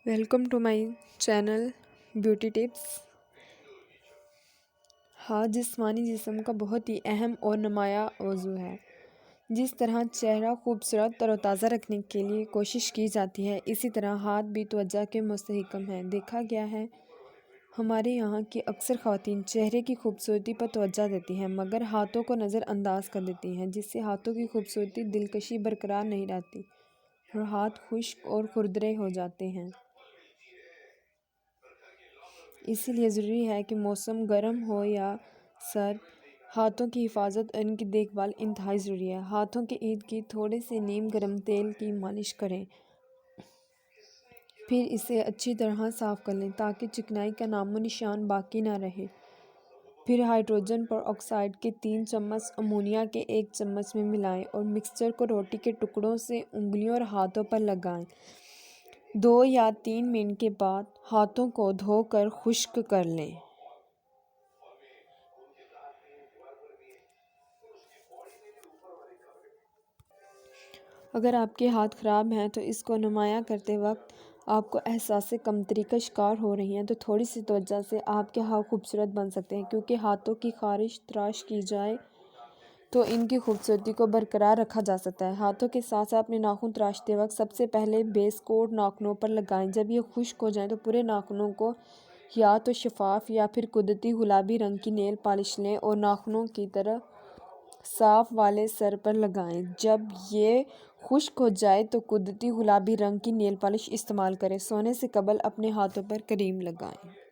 Welcome to my channel beauty tips. ہاتھ جسمانی جسم کا بہت ہی اہم اور نمایاں عضو ہے۔ جس طرح چہرہ خوبصورت تر و تازہ رکھنے کے لیے کوشش کی جاتی ہے، اسی طرح ہاتھ بھی توجہ کے مستحکم ہیں۔ دیکھا گیا ہے ہمارے یہاں کی اکثر خواتین چہرے کی خوبصورتی پر توجہ دیتی ہیں مگر ہاتھوں کو نظر انداز کر دیتی ہیں، جس سے ہاتھوں کی خوبصورتی دلکشی برقرار نہیں رہتی اور ہاتھ خشک اور کھردرے ہو جاتے ہیں۔ اسی لیے ضروری ہے کہ موسم گرم ہو یا سرد، ہاتھوں کی حفاظت اور ان کی دیکھ بھال انتہائی ضروری ہے۔ ہاتھوں کے ارد گرد تھوڑے سے نیم گرم تیل کی مالش کریں، پھر اسے اچھی طرح صاف کر لیں تاکہ چکنائی کا نام و نشان باقی نہ رہے۔ پھر ہائیڈروجن پر آکسائڈ کے 3 چمچ امونیا کے 1 چمچ میں ملائیں اور مکسچر کو روٹی کے ٹکڑوں سے انگلیوں اور ہاتھوں پر لگائیں۔ 2 یا 3 منٹ کے بعد ہاتھوں کو دھو کر خشک کر لیں۔ اگر آپ کے ہاتھ خراب ہیں تو اس کو نمایاں کرتے وقت آپ کو احساس کمتری کا شکار ہو رہی ہیں تو تھوڑی سی توجہ سے آپ کے ہاتھ خوبصورت بن سکتے ہیں، کیونکہ ہاتھوں کی خارش تراش کی جائے تو ان کی خوبصورتی کو برقرار رکھا جا سکتا ہے۔ ہاتھوں کے ساتھ ساتھ اپنے ناخن تراشتے وقت سب سے پہلے بیس کوٹ ناخنوں پر لگائیں۔ جب یہ خشک ہو جائیں تو پورے ناخنوں کو یا تو شفاف یا پھر قدرتی گلابی رنگ کی نیل پالش لیں اور ناخنوں کی طرف صاف والے سر پر لگائیں۔ جب یہ خشک ہو جائے تو قدرتی گلابی رنگ کی نیل پالش استعمال کریں۔ سونے سے قبل اپنے ہاتھوں پر کریم لگائیں۔